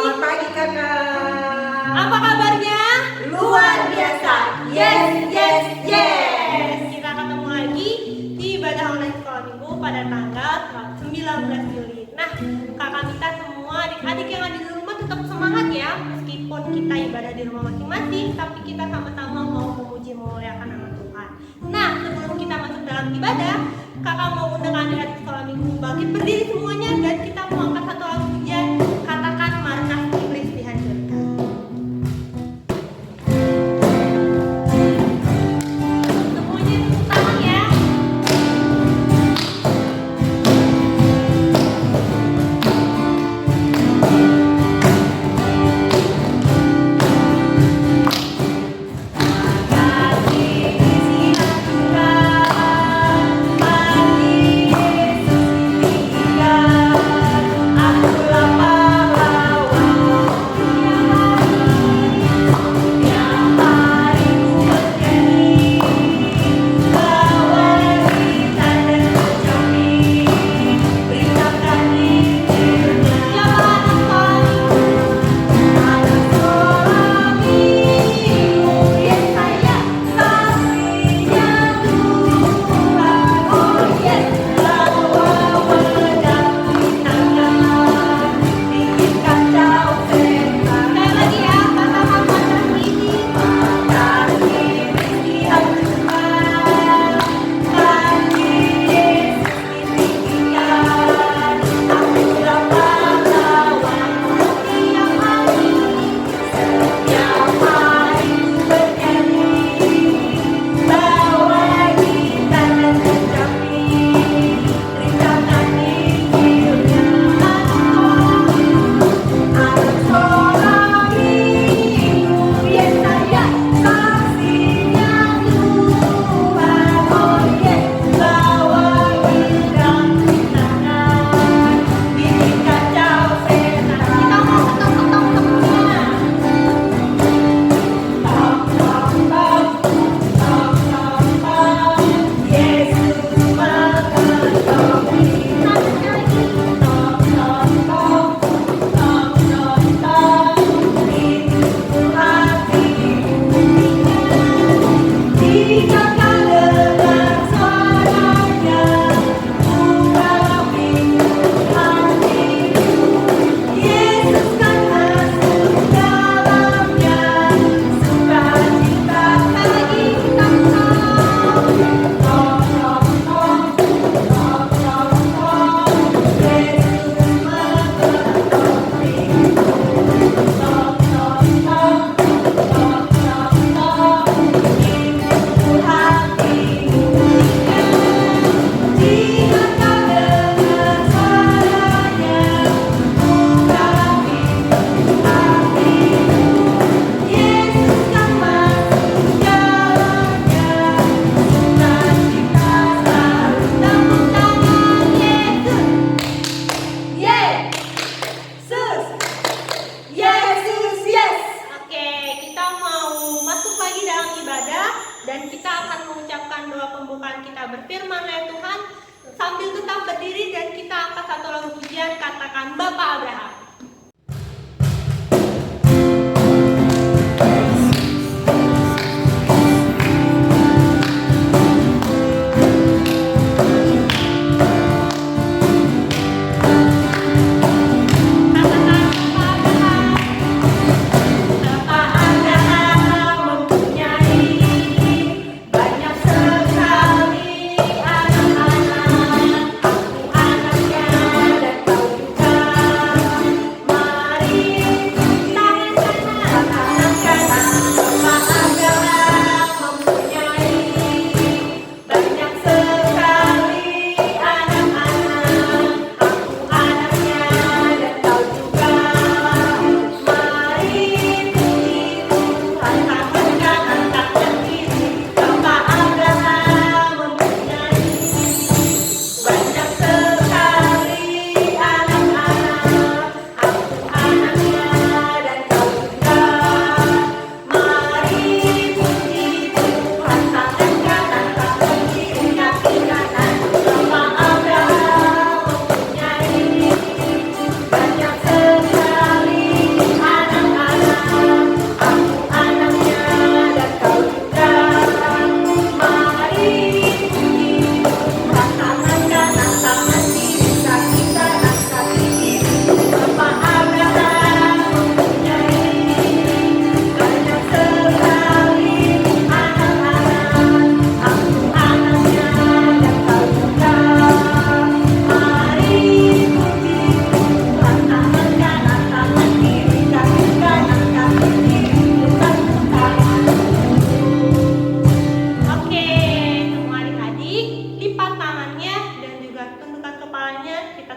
Selamat pagi kakak. Apa kabarnya? Luar biasa. Yes, yes, yes. Kita ketemu lagi di ibadah online sekolah minggu pada tanggal 19 Juli. Nah, kakak minta semua adik-adik yang ada di rumah tetap semangat ya. Meskipun kita ibadah di rumah masing-masing, tapi kita sama-sama mau memuji memuliakan nama Tuhan. Nah, sebelum kita masuk dalam ibadah, kakak mau undang adik-adik sekolah minggu bangkit berdiri semuanya dan kita mau angkat satu lagu pujian, katakan markas iblis dihancurkan. Semuanya tepuk tangan ya. Dan kita akan mengucapkan doa pembukaan kita berfirman ya Tuhan sambil tetap berdiri dan kita angkat satu lagu pujian, katakan Bapa Abraham. Anak-anak dan kau juga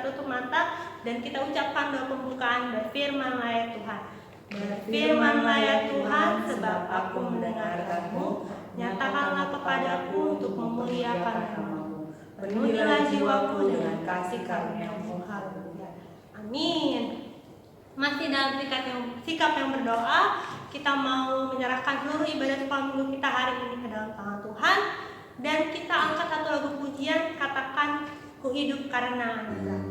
tutup mata dan kita ucapkan doa pembukaan. Berfirmanlah ya Tuhan. Berfirmanlah ya Tuhan, sebab aku mendengarkan-Mu. Nyatakanlah kepadaku untuk memuliakan nama-Mu. Penuhilah jiwaku dengan kasih karunia-Mu. Haleluya. Amin. Masih dalam sikap yang berdoa, kita mau menyerahkan seluruh ibadah sekolah minggu kita hari ini ke dalam tangan Tuhan. Dan kita angkat satu lagu pujian, katakan ku hidup karena anugerah.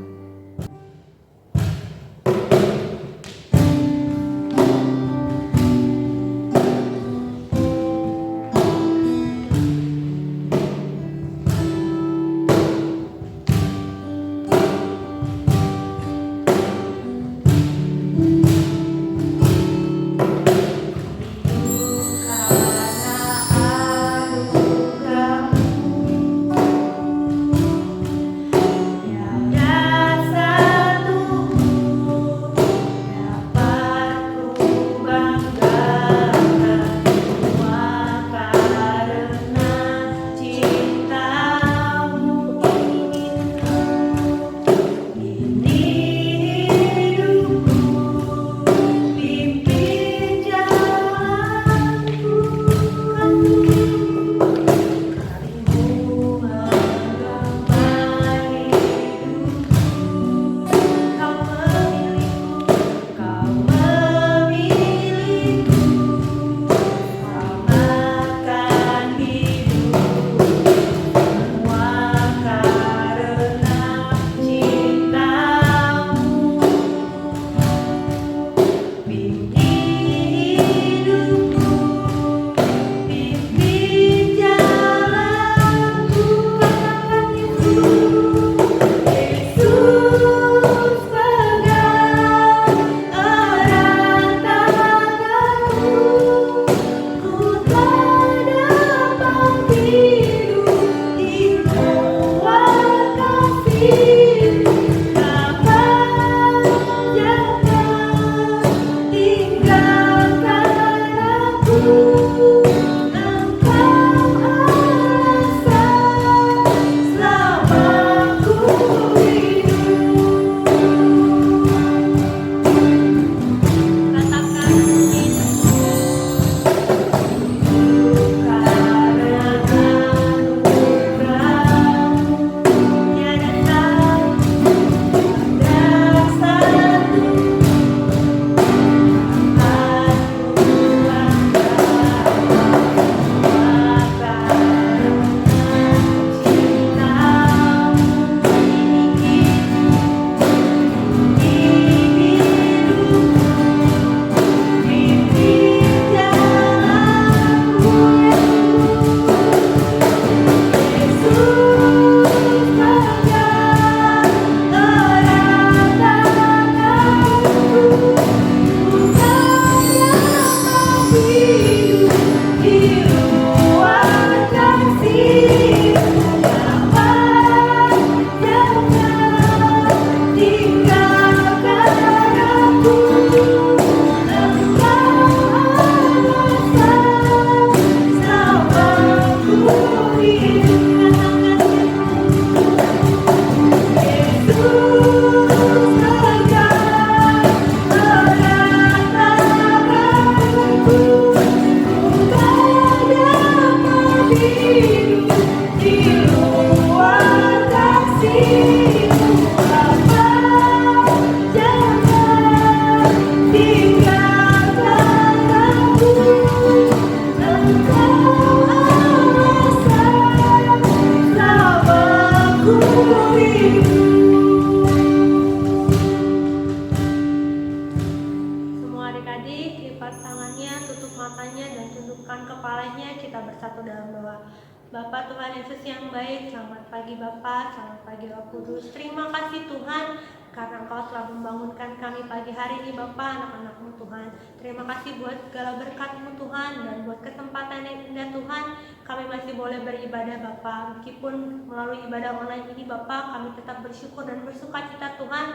Bapa Tuhan Yesus yang baik, selamat pagi Bapa, selamat pagi Roh Kudus. Terima kasih Tuhan, karena Engkau telah membangunkan kami pagi hari ini Bapa, anak-anak-Mu Tuhan. Terima kasih buat segala berkat-Mu Tuhan, dan buat kesempatan yang indah Tuhan, kami masih boleh beribadah Bapa. Meskipun melalui ibadah online ini Bapa, kami tetap bersyukur dan bersukacita Tuhan,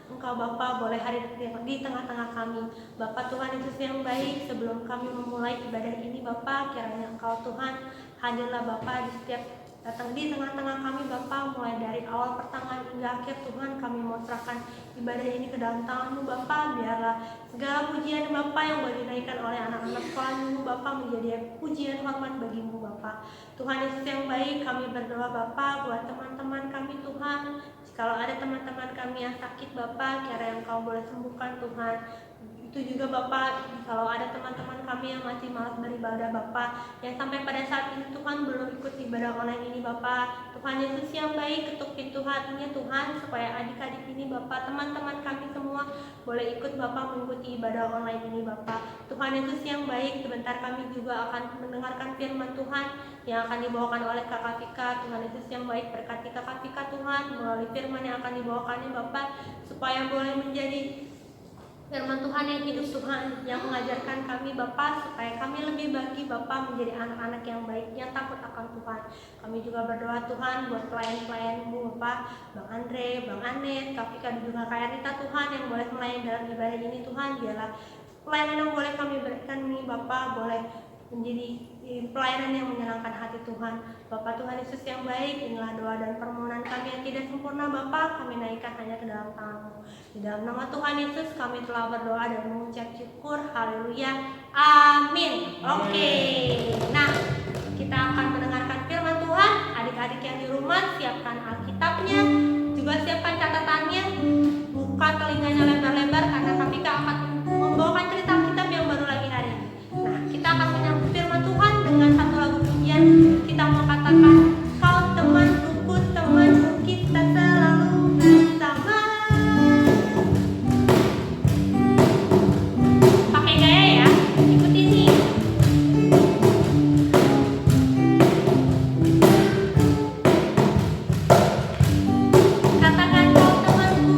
Engkau Bapa boleh hadir di tengah-tengah kami. Bapa Tuhan Yesus yang baik, sebelum kami memulai ibadah ini Bapa, kiranya Engkau Tuhan hadirlah Bapa di setiap datang di tengah-tengah kami Bapa, mulai dari awal pertengahan hingga akhir. Tuhan, kami mau serahkan ibadah ini ke dalam tangan-Mu Bapa. Biarlah segala pujian Bapa yang boleh dinaikkan oleh anak-anak sekolah-Mu Bapa menjadi pujian hormat bagi-Mu Bapa. Tuhan Yesus yang baik, kami berdoa Bapa buat teman-teman kami Tuhan. Kalau ada teman-teman kami yang sakit Bapa, kiranya Engkau boleh sembuhkan Tuhan. Itu juga Bapak, kalau ada teman-teman kami yang masih malas beribadah Bapak, yang sampai pada saat ini Tuhan belum ikut ibadah online ini Bapak, Tuhan Yesus yang baik, ketuk pintu hatinya Tuhan, supaya adik-adik ini Bapak, teman-teman kami semua boleh ikut Bapak mengikuti ibadah online ini Bapak. Tuhan Yesus yang baik, sebentar kami juga akan mendengarkan firman Tuhan yang akan dibawakan oleh Kakak Vika. Tuhan Yesus yang baik, berkati Kakak Vika Tuhan melalui firman yang akan dibawakannya Bapak, supaya boleh menjadi firman Tuhan yang hidup Tuhan, yang mengajarkan kami Bapa, supaya kami lebih bagi Bapa menjadi anak-anak yang baik, yang takut akan Tuhan. Kami juga berdoa Tuhan buat pelayan-pelayan-Mu Bapa, Bang Andre, Bang Anet, Kak Vika, dan juga Kak Rita Tuhan yang boleh melayani dalam ibadah ini Tuhan. Biarlah pelayanan yang boleh kami berikan ini Bapa boleh menjadi pelayanan yang menyenangkan hati Tuhan. Bapa Tuhan Yesus yang baik, inilah doa dan permohonan kami yang tidak sempurna Bapa, kami naikkan hanya ke dalam tangan-Mu. Di dalam nama Tuhan Yesus kami telah berdoa dan mengucap syukur. Haleluya. Amin. Oke. Nah, kita akan mendengarkan firman Tuhan. Adik-adik yang di rumah, siapkan Alkitabnya, juga siapkan catatannya. Buka telinganya lebar-lebar karena kami akan membawakan cerita Alkitab yang baru lagi hari ini. Nah, kita akan menyambut firman Tuhan dengan satu lagu pujian. Kita mau katakan, kau temanku, temanku, kita selalu bersama. Pakai gaya ya, ikuti nih. Katakan kau temanku,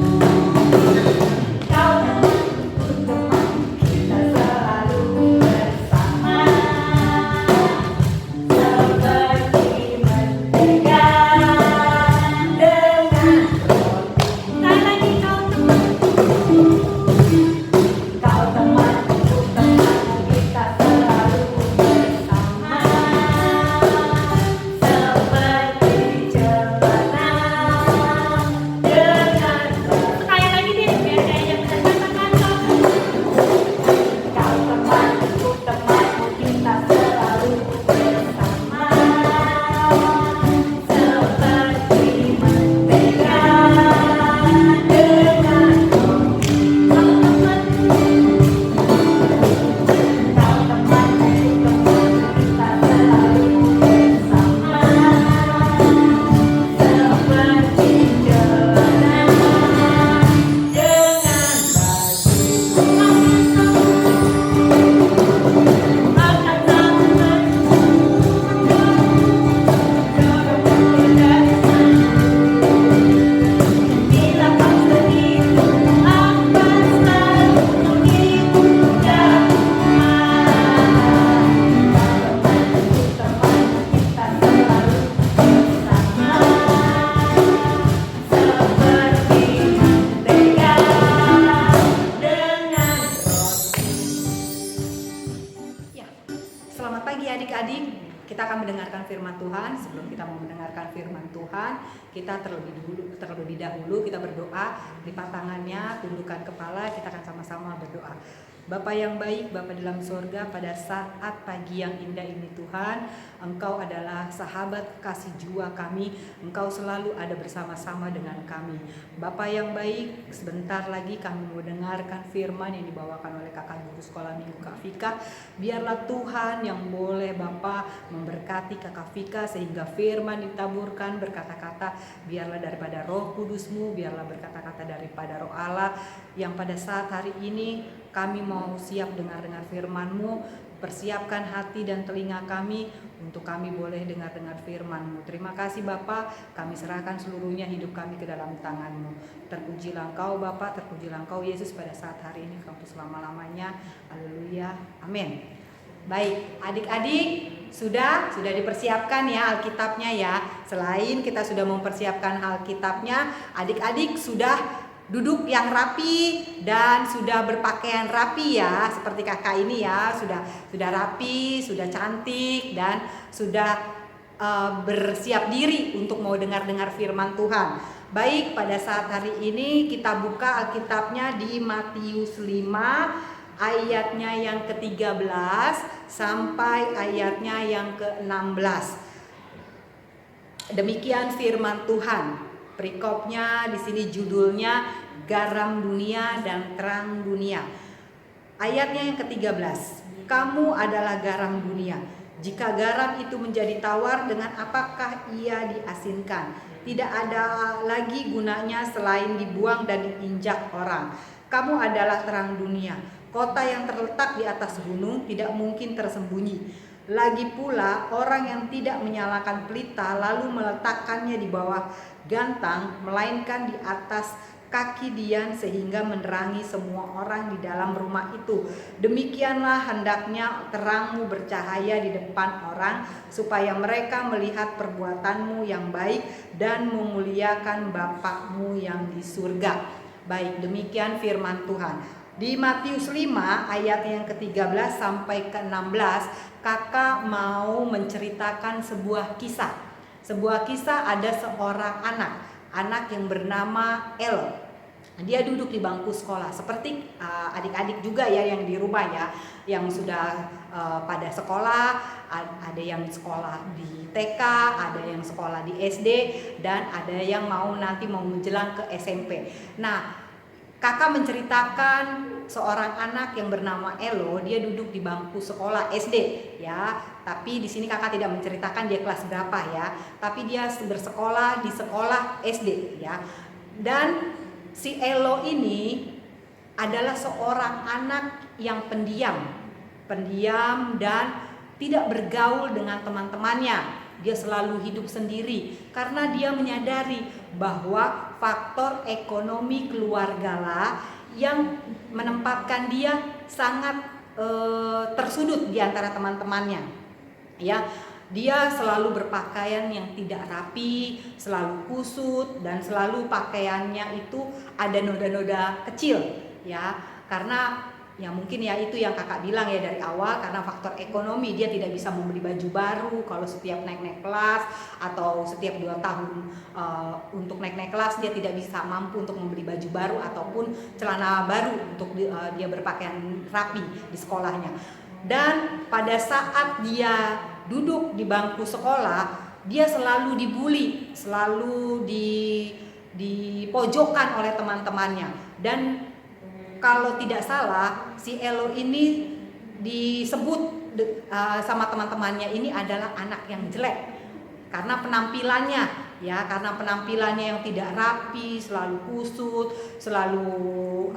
kau temanku, teman, kita selalu bersama. Seperti mentega dengan roti. Sekali lagi kau temanku, kau temanku, temanku, kita selalu bersama. Seperti jembatan dengan roti. Sekali lagi deh, biar kayaknya benar. Katakan kau temanku, temanku, kita selalu bersama. Seperti mentega dengan roti. Kau temanku, kau temanku, temanku, kita selalu bersama. Seperti jembatan dengan Ya, selamat pagi adik-adik. Kita akan mendengarkan firman Tuhan. Sebelum kita mau mendengarkan firman Tuhan, kita terlebih dahulu kita berdoa. Lipat tangannya, tundukkan kepala, kita akan sama-sama berdoa. Bapa yang baik, Bapa dalam sorga, pada saat pagi yang indah ini Tuhan, Engkau adalah sahabat kasih jiwa kami. Engkau selalu ada bersama-sama dengan kami. Bapa yang baik, sebentar lagi kami mau dengarkan firman yang dibawakan oleh kakak guru sekolah minggu Kak Vika. Biarlah Tuhan yang boleh Bapa memberkati kakak Vika, sehingga firman ditaburkan berkata-kata, biarlah daripada Roh Kudus-Mu, biarlah berkata-kata daripada Roh Allah, yang pada saat hari ini kami mau siap dengar-dengar firman-Mu. Persiapkan hati dan telinga kami untuk kami boleh dengar-dengar firman-Mu. Terima kasih Bapa, kami serahkan seluruhnya hidup kami ke dalam tangan-Mu. Terpujilah Engkau Bapa, terpujilah Engkau Yesus pada saat hari ini, untuk selama-lamanya. Haleluya, amin. Baik, adik-adik sudah dipersiapkan ya Alkitabnya ya. Selain kita sudah mempersiapkan Alkitabnya, adik-adik sudah duduk yang rapi dan sudah berpakaian rapi ya, seperti kakak ini ya, sudah rapi, sudah cantik, dan sudah bersiap diri untuk mau dengar-dengar firman Tuhan. Baik, pada saat hari ini kita buka Alkitabnya di Matius 5 ayatnya yang ke-13 sampai ayatnya yang ke-16. Demikian firman Tuhan. Perikopnya di sini judulnya Garam Dunia dan Terang Dunia. Ayatnya yang ke-13. Kamu adalah garam dunia. Jika garam itu menjadi tawar, dengan apakah ia diasinkan? Tidak ada lagi gunanya selain dibuang dan diinjak orang. Kamu adalah terang dunia. Kota yang terletak di atas gunung tidak mungkin tersembunyi. Lagi pula orang yang tidak menyalakan pelita lalu meletakkannya di bawah gantang, melainkan di atas kaki dian sehingga menerangi semua orang di dalam rumah itu. Demikianlah hendaknya terangmu bercahaya di depan orang, supaya mereka melihat perbuatanmu yang baik dan memuliakan Bapakmu yang di surga. Baik, demikian firman Tuhan. Di Matius 5 ayat yang ke-13 sampai ke-16, kakak mau menceritakan sebuah kisah. Sebuah kisah, ada seorang anak yang bernama El. Dia duduk di bangku sekolah seperti adik-adik juga ya yang di rumah ya, yang sudah pada sekolah. Ada yang sekolah di TK, ada yang sekolah di SD, dan ada yang nanti mau menjelang ke SMP. Nah, kakak menceritakan seorang anak yang bernama Elo. Dia duduk di bangku sekolah SD ya. Tapi di sini kakak tidak menceritakan dia kelas berapa ya. Tapi dia bersekolah di sekolah SD ya. Dan si Elo ini adalah seorang anak yang pendiam dan tidak bergaul dengan teman-temannya. Dia selalu hidup sendiri karena dia menyadari bahwa faktor ekonomi keluarga lah yang menempatkan dia sangat tersudut di antara teman-temannya. Ya, dia selalu berpakaian yang tidak rapi, selalu kusut, dan selalu pakaiannya itu ada noda-noda kecil ya. Karena ya mungkin ya itu yang kakak bilang ya dari awal, karena faktor ekonomi dia tidak bisa membeli baju baru kalau setiap naik kelas, atau setiap 2 tahun untuk naik kelas dia tidak bisa mampu untuk membeli baju baru ataupun celana baru untuk dia berpakaian rapi di sekolahnya. Dan pada saat dia duduk di bangku sekolah, dia selalu dibully, selalu dipojokkan oleh teman-temannya. Dan kalau tidak salah, si Elo ini disebut sama teman-temannya ini adalah anak yang jelek karena penampilannya ya, karena penampilannya yang tidak rapi, selalu kusut, selalu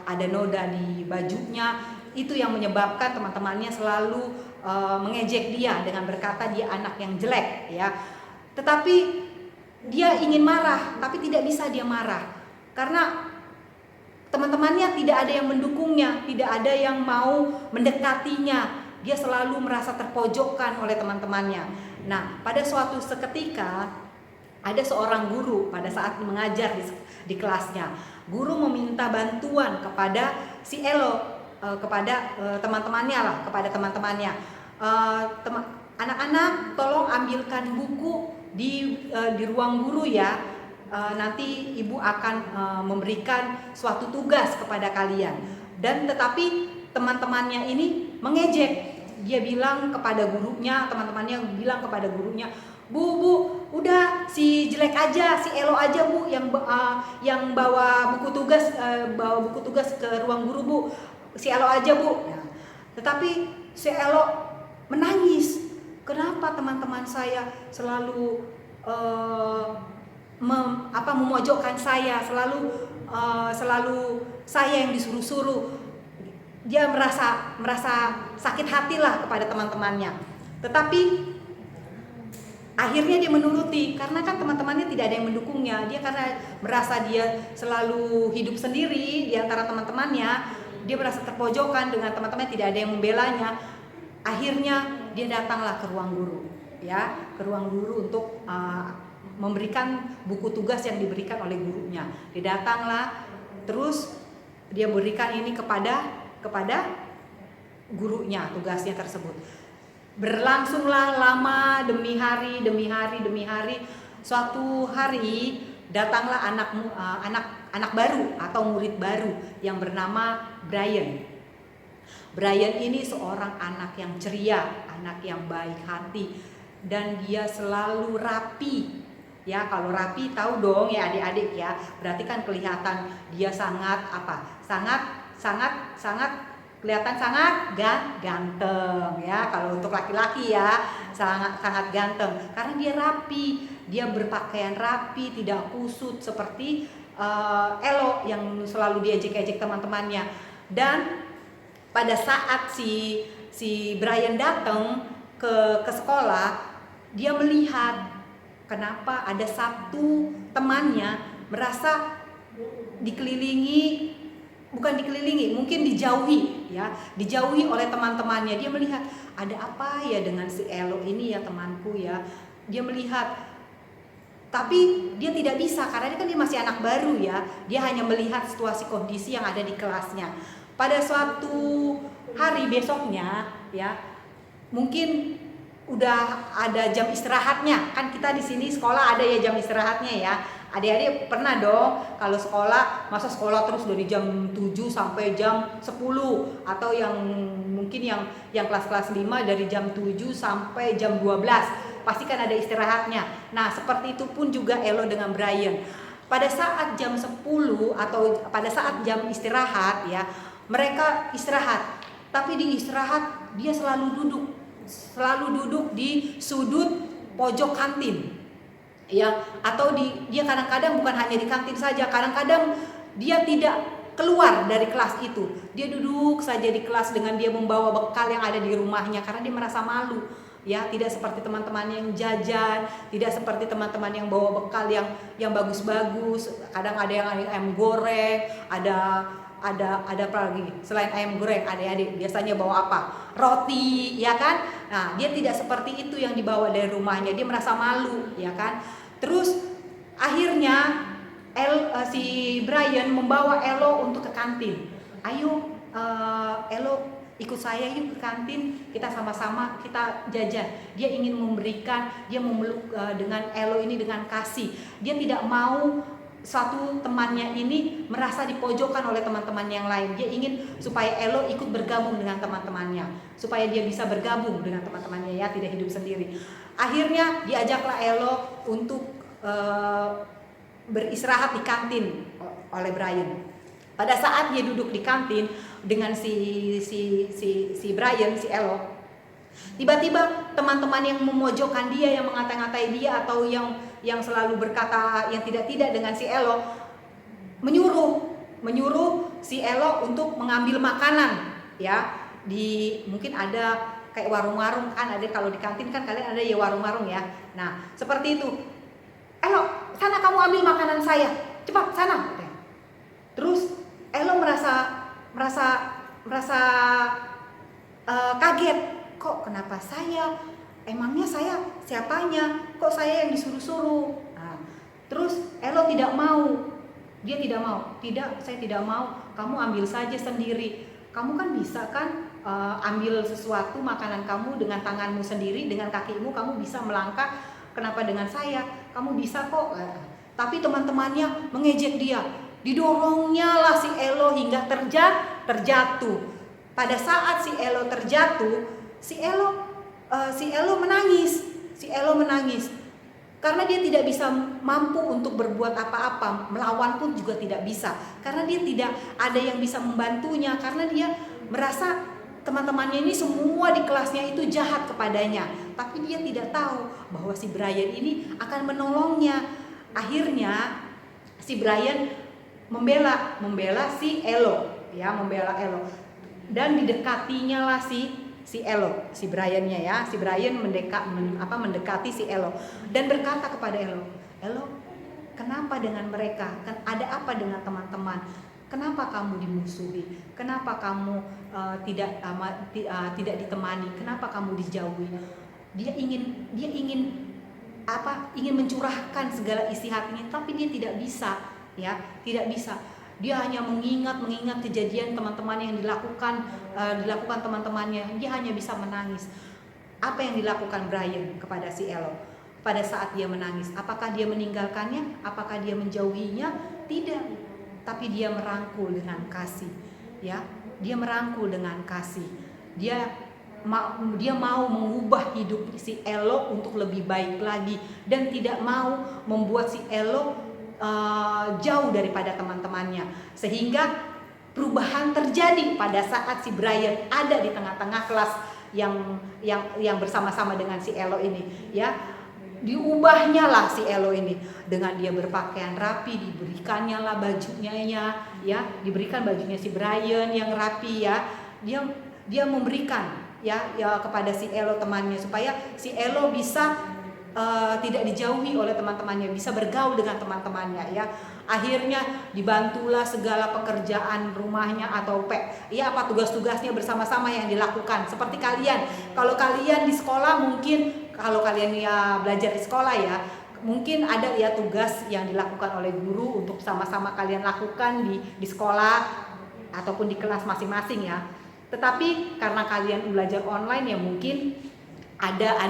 ada noda di bajunya. Itu yang menyebabkan teman-temannya selalu mengejek dia dengan berkata dia anak yang jelek ya. Tetapi dia ingin marah, tapi tidak bisa dia marah karena teman-temannya tidak ada yang mendukungnya, tidak ada yang mau mendekatinya. Dia selalu merasa terpojokkan oleh teman-temannya. Nah, pada suatu seketika ada seorang guru pada saat mengajar di kelasnya. Guru meminta bantuan kepada si Elo, kepada teman-temannya lah, kepada teman-temannya. Anak-anak, tolong ambilkan buku di ruang guru ya. Nanti ibu akan memberikan suatu tugas kepada kalian. Dan tetapi teman-temannya ini mengejek. Dia bilang kepada gurunya, teman-temannya bilang kepada gurunya, Bu, udah si jelek aja, si Elo aja Bu yang bawa buku tugas ke ruang guru Bu. Si Elo aja Bu. Ya. Tetapi si Elo menangis. Kenapa teman-teman saya selalu memojokkan saya, selalu saya yang disuruh-suruh. Dia merasa sakit hati lah kepada teman-temannya. Tetapi akhirnya dia menuruti karena kan teman-temannya tidak ada yang mendukungnya. Dia karena merasa dia selalu hidup sendiri di antara teman-temannya, dia merasa terpojokan dengan teman-temannya, tidak ada yang membelanya. Akhirnya dia datanglah ke ruang guru, ya, ke ruang guru untuk memberikan buku tugas yang diberikan oleh gurunya. Dia datanglah, terus dia berikan ini kepada gurunya, tugasnya tersebut. Berlangsunglah lama demi hari demi hari demi hari. Suatu hari datanglah anak baru atau murid baru yang bernama Brian. Brian ini seorang anak yang ceria, anak yang baik hati, dan dia selalu rapi. Ya, kalau rapi tahu dong ya adik-adik ya. Berarti kan kelihatan dia sangat kelihatan sangat ganteng ya. Kalau untuk laki-laki ya sangat ganteng karena dia rapi, dia berpakaian rapi, tidak kusut seperti Elo yang selalu diejek-ejek teman-temannya. Dan pada saat si Brian datang ke sekolah, dia melihat kenapa ada satu temannya merasa mungkin dijauhi oleh teman-temannya. Dia melihat ada apa ya dengan si Elo ini ya temanku ya. Dia melihat, tapi dia tidak bisa karena dia masih anak baru ya. Dia hanya melihat situasi kondisi yang ada di kelasnya. Pada suatu hari besoknya ya, mungkin udah ada jam istirahatnya. Kan kita di sini sekolah ada ya jam istirahatnya ya. Adik-adik pernah dong kalau sekolah, masa sekolah terus dari jam 7 sampai jam 10, atau yang mungkin yang kelas-kelas 5 dari jam 7 sampai jam 12. Pasti kan ada istirahatnya. Nah, seperti itu pun juga Elo dengan Brian. Pada saat jam 10 atau pada saat jam istirahat ya, mereka istirahat. Tapi di istirahat dia selalu duduk di sudut pojok kantin. Ya, atau dia kadang-kadang bukan hanya di kantin saja, kadang-kadang dia tidak keluar dari kelas itu. Dia duduk saja di kelas dengan dia membawa bekal yang ada di rumahnya karena dia merasa malu. Ya, tidak seperti teman-teman yang jajan, tidak seperti teman-teman yang bawa bekal yang bagus-bagus. Kadang ada yang ayam goreng, ada apa lagi selain ayam goreng, adik-adik biasanya bawa apa? Roti, ya kan? Nah, dia tidak seperti itu yang dibawa dari rumahnya. Dia merasa malu, ya kan? Terus akhirnya si Brian membawa Elo untuk ke kantin. Ayo Elo, ikut saya yuk ke kantin, kita sama-sama kita jajan. Dia ingin memberikan, dia memeluk dengan Elo ini dengan kasih. Dia tidak mau satu temannya ini merasa dipojokkan oleh teman-teman yang lain. Dia ingin supaya Elo ikut bergabung dengan teman-temannya, supaya dia bisa bergabung dengan teman-temannya ya, tidak hidup sendiri. Akhirnya diajaklah Elo untuk beristirahat di kantin oleh Brian. Pada saat dia duduk di kantin dengan si Brian, si Elo, tiba-tiba teman-teman yang memojokkan dia, yang mengata-ngatai dia, atau yang selalu berkata yang tidak-tidak dengan si Elo, menyuruh si Elo untuk mengambil makanan ya. Mungkin ada kayak warung-warung kan, ada kalau di kantin kan kalian ada ya warung-warung ya. Nah, seperti itu. Elo, sana kamu ambil makanan saya. Cepat sana. Terus Elo merasa kaget. Kok kenapa saya? Emangnya saya siapanya? Kok saya yang disuruh-suruh? Nah, terus Elo tidak mau. Dia tidak mau. Tidak, saya tidak mau. Kamu ambil saja sendiri. Kamu kan bisa kan ambil sesuatu makanan kamu dengan tanganmu sendiri, dengan kakimu kamu bisa melangkah. Kenapa dengan saya? Kamu bisa kok. Tapi teman-temannya mengejek dia. Didorongnya lah si Elo hingga terjatuh. Pada saat si Elo terjatuh, si Elo menangis karena dia tidak bisa mampu untuk berbuat apa-apa, melawan pun juga tidak bisa karena dia tidak ada yang bisa membantunya, karena dia merasa teman-temannya ini semua di kelasnya itu jahat kepadanya, tapi dia tidak tahu bahwa si Brian ini akan menolongnya. Akhirnya si Brian membela si Elo ya, membela Elo, dan didekatinya lah si Elo, si Brian-nya ya. Si Brian mendekati si Elo dan berkata kepada Elo, kenapa dengan mereka? Kan ada apa dengan teman-teman? Kenapa kamu dimusuhi? Kenapa kamu tidak ditemani? Kenapa kamu dijauhi? Dia ingin mencurahkan segala isi hatinya, tapi dia tidak bisa ya, tidak bisa. Dia hanya mengingat kejadian teman-teman yang dilakukan teman-temannya. Dia hanya bisa menangis. Apa yang dilakukan Brian kepada si Elo pada saat dia menangis? Apakah dia meninggalkannya? Apakah dia menjauhinya? Tidak. Tapi dia merangkul dengan kasih, ya. Dia merangkul dengan kasih. Dia mau mengubah hidup si Elo untuk lebih baik lagi dan tidak mau membuat si Elo jauh daripada teman-temannya, sehingga perubahan terjadi pada saat si Brian ada di tengah-tengah kelas yang bersama-sama dengan si Elo ini, ya. Diubahnya lah si Elo ini dengan dia berpakaian rapi, diberikannya lah bajunya, ya, diberikan bajunya si Brian yang rapi, ya. Dia memberikan ya kepada si Elo temannya supaya si Elo bisa tidak dijauhi oleh teman-temannya, bisa bergaul dengan teman-temannya, ya. Akhirnya dibantulah segala pekerjaan rumahnya atau tugas-tugasnya bersama-sama yang dilakukan. Seperti kalian, kalau kalian di sekolah mungkin, kalau kalian ya belajar di sekolah ya, mungkin ada ya tugas yang dilakukan oleh guru untuk sama-sama kalian lakukan di sekolah ataupun di kelas masing-masing, ya. Tetapi karena kalian belajar online ya mungkin ada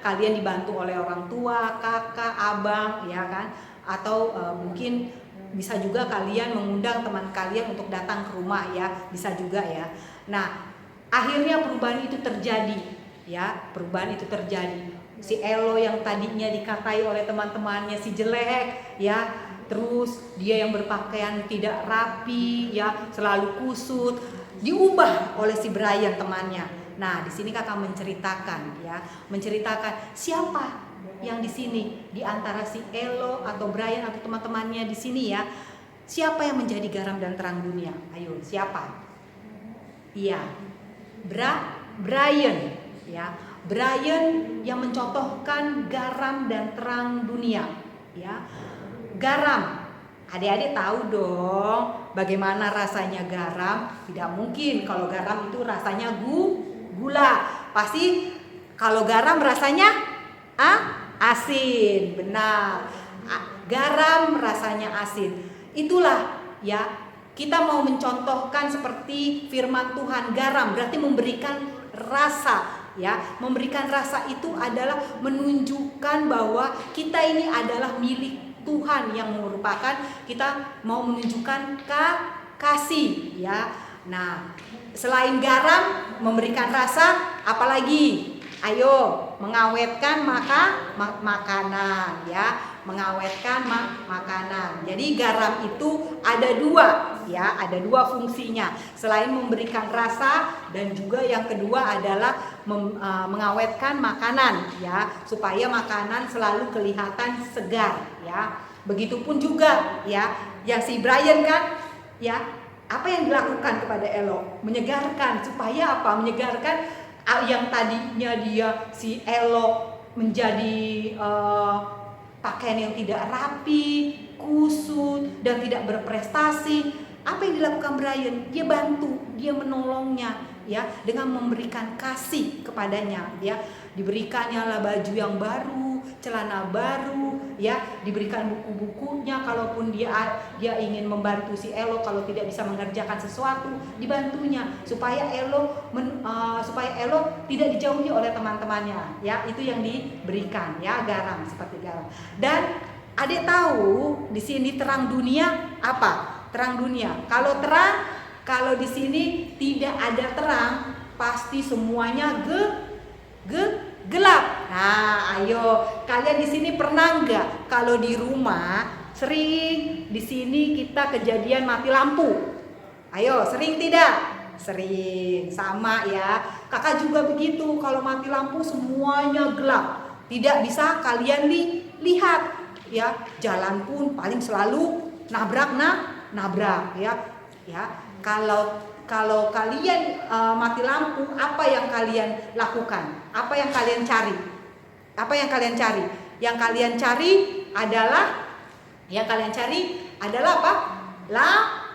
kalian dibantu oleh orang tua, kakak, abang, ya kan? Atau mungkin bisa juga kalian mengundang teman kalian untuk datang ke rumah, ya, bisa juga, ya. Nah, akhirnya perubahan itu terjadi, ya, perubahan itu terjadi. Si Elo yang tadinya dikatai oleh teman-temannya si jelek, ya, terus dia yang berpakaian tidak rapi, ya, selalu kusut, diubah oleh si Brian temannya. Nah, di sini kakak menceritakan siapa yang di sini di antara si Elo atau Brian atau teman-temannya di sini, ya. Siapa yang menjadi garam dan terang dunia? Ayo, siapa? Iya. Brian, ya. Brian yang mencontohkan garam dan terang dunia, ya. Garam. Adik-adik tahu dong bagaimana rasanya garam? Tidak mungkin kalau garam itu rasanya gula. Pasti kalau garam rasanya asin. Benar. Garam rasanya asin. Itulah, ya, kita mau mencontohkan seperti firman Tuhan. Garam berarti memberikan rasa, ya. Memberikan rasa itu adalah menunjukkan bahwa kita ini adalah milik Tuhan, yang merupakan kita mau menunjukkan kasih, ya. Nah, selain garam memberikan rasa, apalagi? Ayo, mengawetkan makanan, ya, mengawetkan makanan. Jadi garam itu ada dua, ya, ada dua fungsinya. Selain memberikan rasa dan juga yang kedua adalah mengawetkan makanan, ya, supaya makanan selalu kelihatan segar, ya. Begitupun juga, ya, yang si Brian kan, ya, apa yang dilakukan kepada Elo? Menyegarkan, supaya apa? Menyegarkan yang tadinya dia si Elo menjadi pakaian yang tidak rapi, kusut dan tidak berprestasi. Apa yang dilakukan Brian? Dia bantu, dia menolongnya, ya, dengan memberikan kasih kepadanya, ya. Diberikannya lah baju yang baru, celana baru, ya, diberikan buku-bukunya. Kalaupun dia ingin membantu si Elo kalau tidak bisa mengerjakan sesuatu, dibantunya supaya Elo tidak dijauhi oleh teman-temannya, ya. Itu yang diberikan, ya, garam, seperti garam. Dan adik tahu di sini terang dunia apa? Terang dunia. Kalau di sini tidak ada terang, pasti semuanya gelap. Nah, ayo, kalian di sini pernah nggak kalau di rumah sering di sini kita kejadian mati lampu? Ayo, sering tidak? Sering, sama, ya. Kakak juga begitu, kalau mati lampu semuanya gelap, tidak bisa kalian lihat, ya. Jalan pun paling selalu nabrak, ya. Kalau kalian mati lampu, apa yang kalian lakukan? Apa yang kalian cari? Yang kalian cari adalah apa?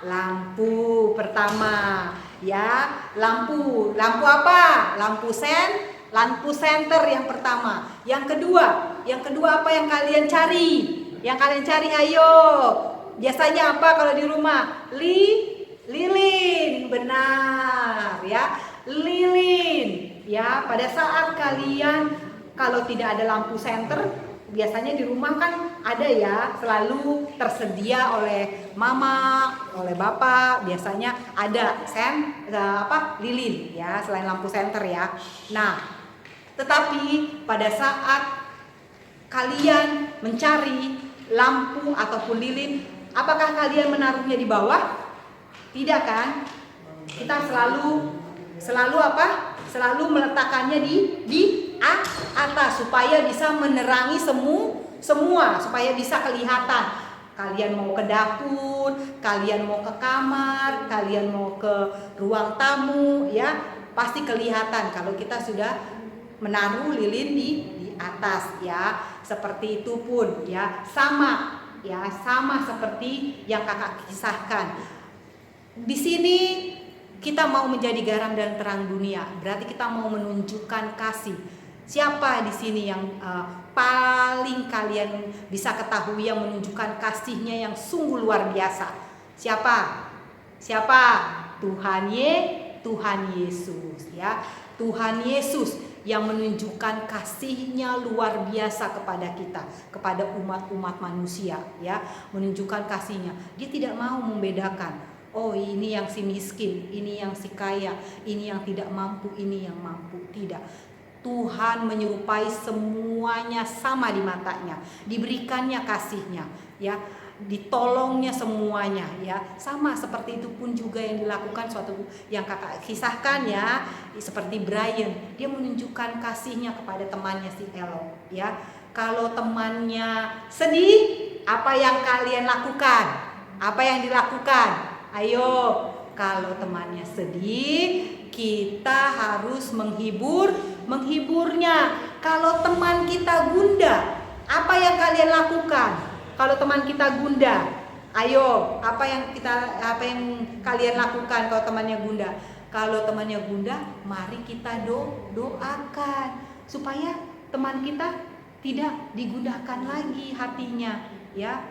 Lampu pertama, ya. Lampu apa? Lampu senter yang pertama. Yang kedua apa yang kalian cari? Ayo. Biasanya apa kalau di rumah? Lilin, benar, ya. Lilin, ya. Pada saat kalian kalau tidak ada lampu senter, biasanya di rumah kan ada ya, selalu tersedia oleh mama, oleh bapak, biasanya ada lilin ya, selain lampu senter ya. Nah, tetapi pada saat kalian mencari lampu ataupun lilin, apakah kalian menaruhnya di bawah? Tidak kan? Kita selalu apa? Selalu meletakkannya di atas supaya bisa menerangi semua, supaya bisa kelihatan. Kalian mau ke dapur, kalian mau ke kamar, kalian mau ke ruang tamu, ya pasti kelihatan kalau kita sudah menaruh lilin di atas, ya. Seperti itu pun, ya sama seperti yang kakak kisahkan. Di sini kita mau menjadi garam dan terang dunia, berarti kita mau menunjukkan kasih. Siapa di sini yang paling kalian bisa ketahui yang menunjukkan kasihnya yang sungguh luar biasa? Siapa? Tuhan Yesus, ya. Tuhan Yesus yang menunjukkan kasihnya luar biasa kepada kita, kepada umat-umat manusia, ya. Menunjukkan kasihnya. Dia tidak mau membedakan. Oh, ini yang si miskin, ini yang si kaya, ini yang tidak mampu, ini yang mampu. Tidak. Tuhan menyerupai semuanya sama di matanya. Diberikannya kasihnya, ya. Ditolongnya semuanya, ya. Sama seperti itu pun juga yang dilakukan suatu yang kakak kisahkan, ya. Seperti Brian, dia menunjukkan kasihnya kepada temannya si Elo, ya. Kalau temannya sedih, apa yang kalian lakukan? Apa yang dilakukan? Ayo, kalau temannya sedih, kita harus menghiburnya. Kalau teman kita gundah, apa yang kalian lakukan? Kalau teman kita gundah, ayo, apa yang kalian lakukan kalau temannya gundah? Kalau temannya gundah, mari kita doakan supaya teman kita tidak digundahkan lagi hatinya, ya.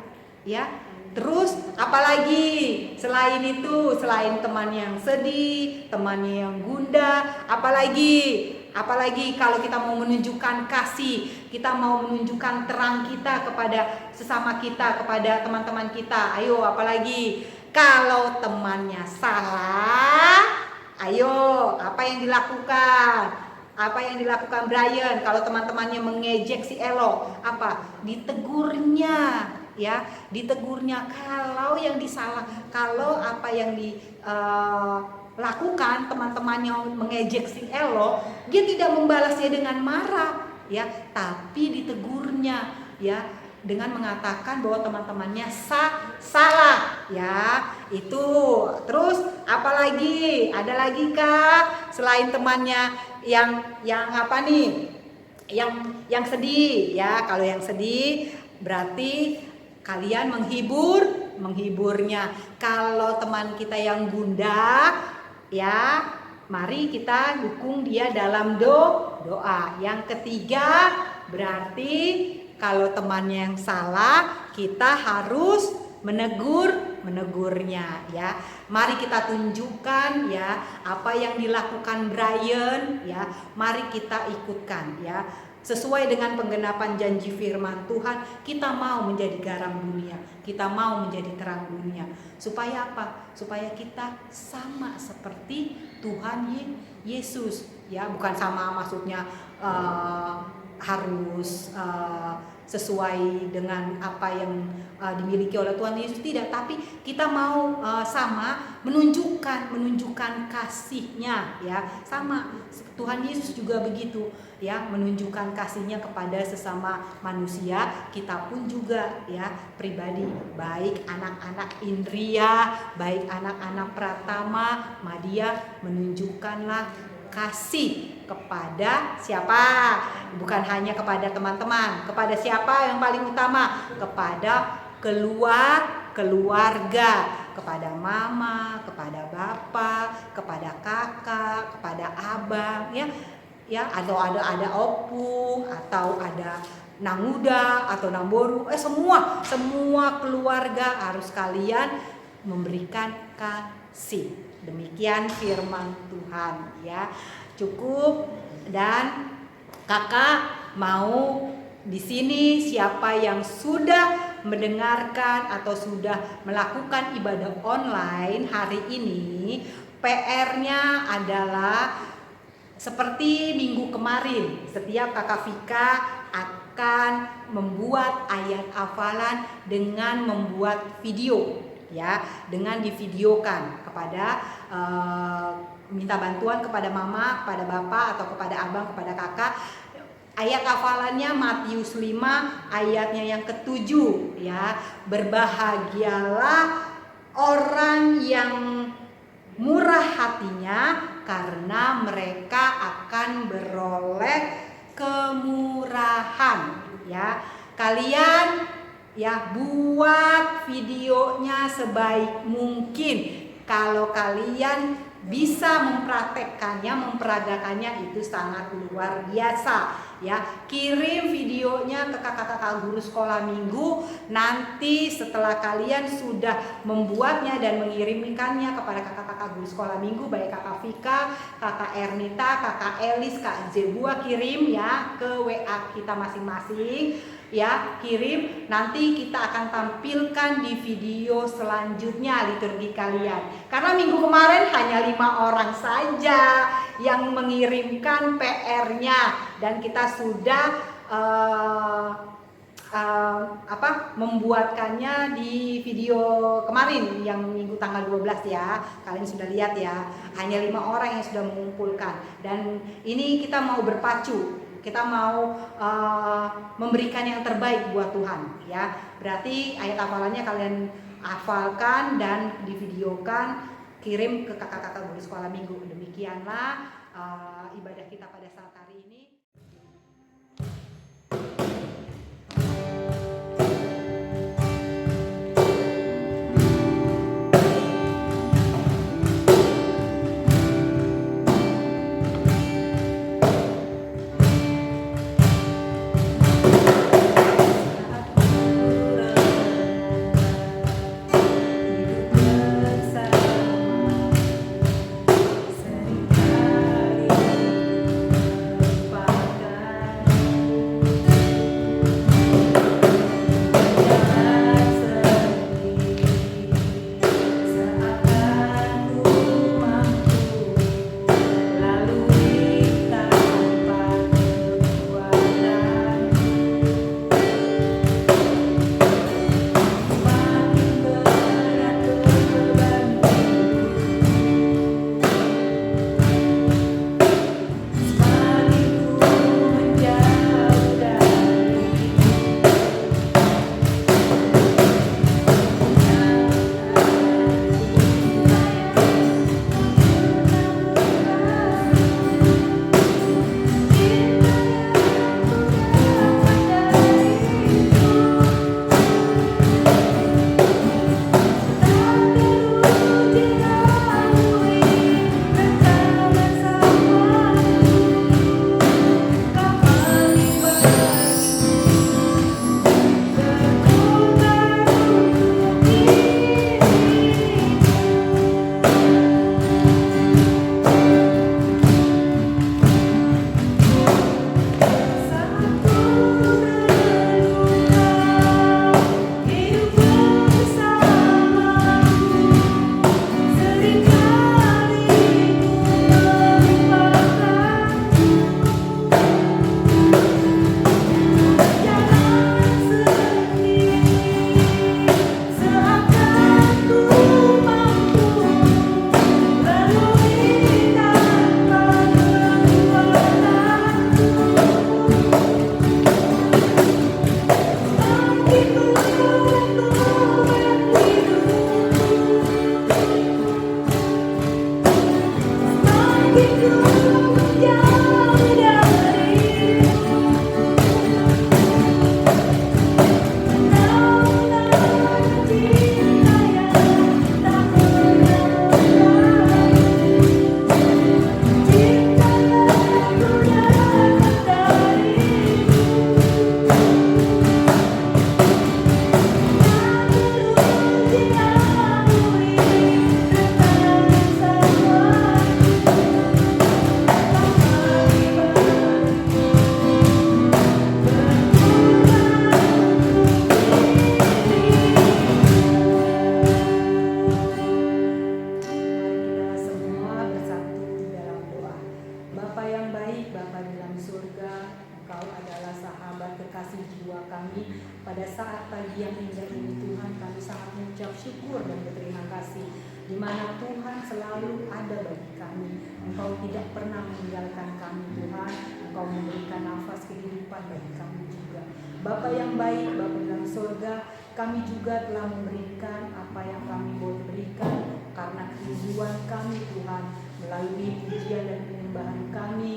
Terus apalagi selain itu, selain teman yang sedih, temannya yang gundah, apalagi kalau kita mau menunjukkan kasih, kita mau menunjukkan terang kita kepada sesama kita, kepada teman-teman kita. Ayo, apalagi kalau temannya salah, ayo, apa yang dilakukan? Apa yang dilakukan Brian kalau teman-temannya mengejek si Elo? Apa? Ditegurnya. Ya, ditegurnya. Kalau yang kalau apa yang dilakukan teman-temannya mengejek si Elo, dia tidak membalasnya dengan marah, ya, tapi ditegurnya, ya, dengan mengatakan bahwa teman-temannya salah, ya. Itu. Terus apalagi? Ada lagi kah selain temannya yang apa nih? Yang sedih, ya. Kalau yang sedih berarti kalian menghiburnya. Kalau teman kita yang gundah, ya, mari kita dukung dia dalam doa. Yang ketiga, berarti kalau temannya yang salah, kita harus menegurnya, ya. Mari kita tunjukkan, ya, apa yang dilakukan Brian, ya. Mari kita ikutkan, ya. Sesuai dengan penggenapan janji firman Tuhan, kita mau menjadi garam dunia, kita mau menjadi terang dunia. Supaya apa? Supaya kita sama seperti Tuhan Yesus, ya. Bukan sama maksudnya harus sesuai dengan apa yang dimiliki oleh Tuhan Yesus, tidak, tapi kita mau sama menunjukkan kasihnya, ya. Sama Tuhan Yesus juga begitu, ya, menunjukkan kasihnya kepada sesama manusia. Kita pun juga, ya, pribadi, baik anak-anak Indria, baik anak-anak Pratama, Madia, menunjukkanlah kasih kepada siapa? Bukan hanya kepada teman-teman, kepada siapa yang paling utama? Kepada keluarga, kepada mama, kepada bapak, kepada kakak, kepada abang, ya, atau ada opung, atau ada nanguda atau namboru, semua keluarga harus kalian memberikan kasih. Demikian firman Tuhan, ya. Cukup Dan kakak mau di sini siapa yang sudah mendengarkan atau sudah melakukan ibadah online hari ini, PR-nya adalah seperti minggu kemarin, setiap kakak Vika akan membuat ayat hafalan dengan membuat video, ya, dengan divideokan kepada minta bantuan kepada mama, kepada bapak, atau kepada abang, kepada kakak. Ayat hafalannya Matius 5 ayatnya yang ke-7, ya. Berbahagialah orang yang murah hatinya, karena mereka akan beroleh kemurahan, ya. Kalian ya buat videonya sebaik mungkin. Kalau kalian bisa mempraktekkannya, memperagakannya, itu sangat luar biasa, ya. Kirim videonya ke kakak-kakak guru sekolah minggu. Nanti setelah kalian sudah membuatnya dan mengirimkannya kepada kakak-kakak guru sekolah minggu, baik kakak Vika, kakak Ernita, kakak Elis, kak Zebua, kirim ya ke WA kita masing-masing, ya, kirim. Nanti kita akan tampilkan di video selanjutnya liturgi kalian. Karena minggu kemarin hanya 5 orang saja yang mengirimkan PR-nya, dan kita sudah membuatkannya di video kemarin yang minggu tanggal 12, ya. Kalian sudah lihat ya, hanya 5 orang yang sudah mengumpulkan. Dan ini kita mau berpacu, kita mau memberikan yang terbaik buat Tuhan, ya. Berarti ayat hafalannya kalian hafalkan dan divideokan, kirim ke kakak-kakak guru sekolah minggu. Demikianlah ibadah kita pada saat hari ini. Seringkali sangat mengucap syukur dan berterima kasih, di mana Tuhan selalu ada bagi kami. Engkau tidak pernah meninggalkan kami Tuhan, Engkau memberikan nafas kehidupan bagi kami juga. Bapa yang baik, Bapa dalam surga, kami juga telah memberikan apa yang kami boleh berikan karena kerinduan kami Tuhan, melalui pujian dan penyembahan kami.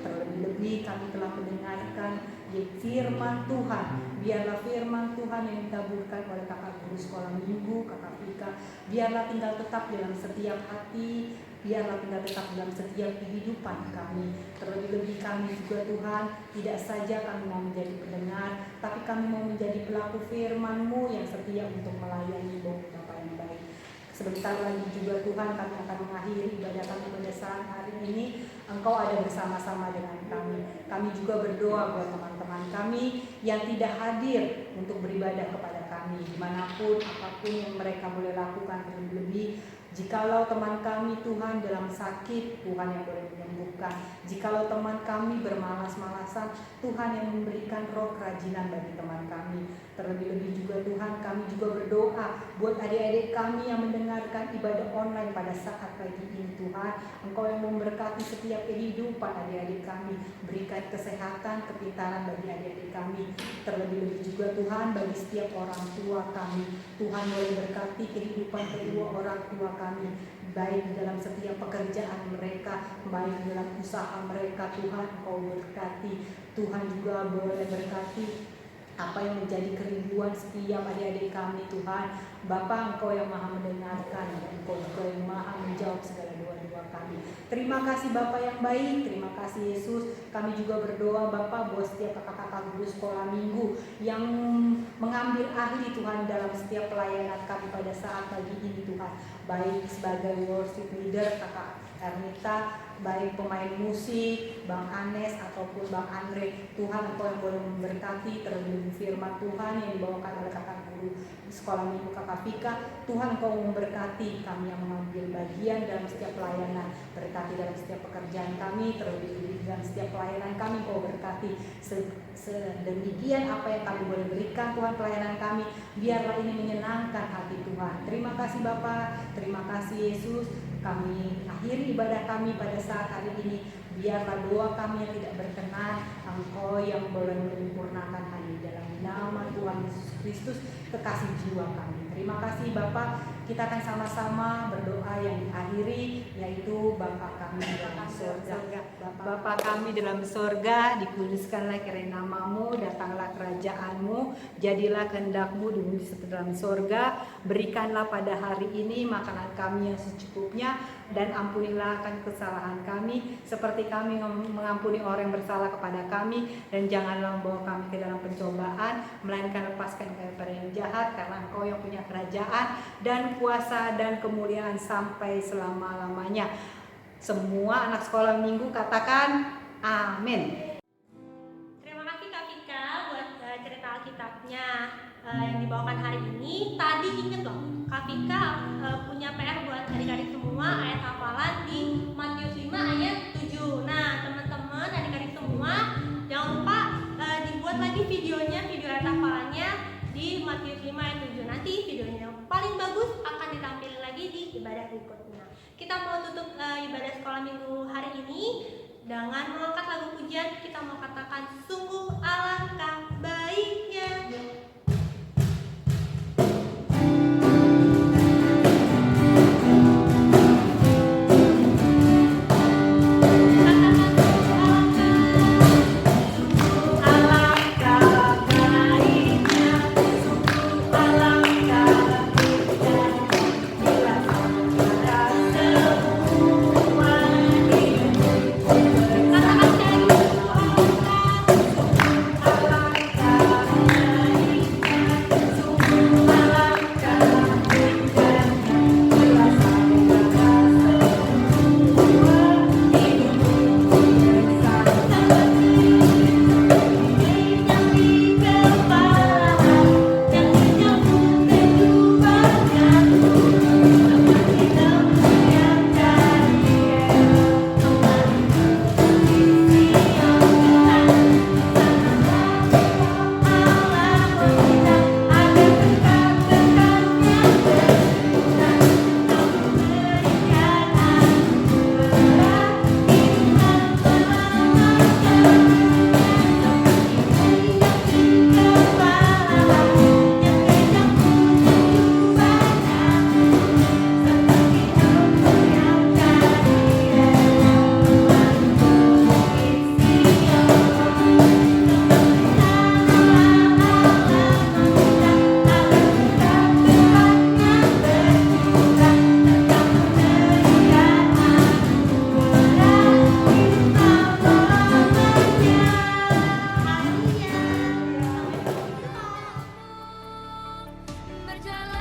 Terlebih-lebih kami telah mendengarkan firman Tuhan. Biarlah firman Tuhan yang ditaburkan oleh kakak guru sekolah minggu, kakak Vika, biarlah tinggal tetap dalam setiap hati, biarlah tinggal tetap dalam setiap kehidupan kami. Terlebih-lebih kami juga Tuhan, tidak saja kami mau menjadi pendengar, tapi kami mau menjadi pelaku firman-Mu yang setia untuk melayani Bapa yang baik. Sebentar lagi juga Tuhan kami akan mengakhiri ibadah kami pada saat hari ini. Engkau ada bersama-sama dengan kami. Kami juga berdoa buat teman-teman kami yang tidak hadir untuk beribadah kepada kami, dimanapun apapun yang mereka boleh lakukan. Terlebih jikalau teman kami Tuhan dalam sakit, Tuhan yang boleh menyembuhkan. Jikalau teman kami bermalas-malasan, Tuhan yang memberikan roh kerajinan bagi teman kami. Terlebih-lebih juga Tuhan, kami juga berdoa buat adik-adik kami yang mendengarkan ibadah online pada saat pagi ini Tuhan. Engkau yang memberkati setiap kehidupan adik-adik kami. Berikan kesehatan, kepintaran bagi adik-adik kami. Terlebih-lebih juga Tuhan bagi setiap orang tua kami. Tuhan boleh berkati kehidupan kedua orang tua kami, baik dalam setiap pekerjaan mereka, baik dalam usaha mereka. Tuhan Engkau berkati. Tuhan juga boleh berkati apa yang menjadi kerinduan setiap adik-adik kami Tuhan. Bapa, Engkau yang maha mendengarkan, dan Engkau juga yang maha menjawab segala doa-doa kami. Terima kasih Bapa yang baik, terima kasih Yesus. Kami juga berdoa Bapa buat setiap kakak-kakak guru sekolah minggu yang mengambil ahli Tuhan dalam setiap pelayanan kami pada saat pagi ini Tuhan. Baik sebagai worship leader kakak Ernita, baik pemain musik, Bang Anes ataupun Bang Andre. Tuhan Engkau yang boleh memberkati. Terlebih firman Tuhan yang dibawakan oleh kakak guru di sekolah minggu kakak Vika. Tuhan Engkau memberkati kami yang mengambil bagian dalam setiap pelayanan. Berkati dalam setiap pekerjaan kami, terlebih dalam setiap pelayanan kami Engkau berkati. Sedemikian apa yang kami boleh berikan Tuhan pelayanan kami, biarlah ini menyenangkan hati Tuhan. Terima kasih Bapa, terima kasih Yesus. Kami akhiri ibadah kami pada saat hari ini. Biarlah doa kami yang tidak berkenan, Engkau yang boleh menyempurnakan hanya dalam nama Tuhan Yesus Kristus, kekasih jiwa kami. Terima kasih Bapa. Kita akan sama-sama berdoa yang diakhiri, yaitu Bapa kami dalam surga. Bapa kami dalam surga, dikuduskanlah kiranya namamu, datanglah kerajaanmu, jadilah kehendak-Mu di bumi seperti dalam surga. Berikanlah pada hari ini makanan kami yang secukupnya, dan ampunilah akan kesalahan kami seperti kami mengampuni orang yang bersalah kepada kami, dan janganlah membawa kami ke dalam pencobaan, melainkan lepaskan kami dari yang jahat, karena Engkau yang punya kerajaan dan kuasa dan kemuliaan sampai selama-lamanya. Semua anak sekolah minggu katakan amin. Terima kasih Kak Vika buat cerita Alkitabnya yang dibawakan hari ini. Tadi inget loh, Kak Vika punya PR buat adik-adik semua, ayat hafalan di Matius 5 ayat 7. Nah teman-teman, adik-adik semua, jangan lupa dibuat lagi videonya, video ayat hafalannya di Matius 5 ayat 7. Nanti videonya yang paling bagus akan ditampilkan lagi di ibadah berikutnya. Kita mau tutup ibadah sekolah minggu hari ini dengan mengangkat lagu pujian. Kita mau katakan sungguh alangkah baiknya. Alangkah berjalan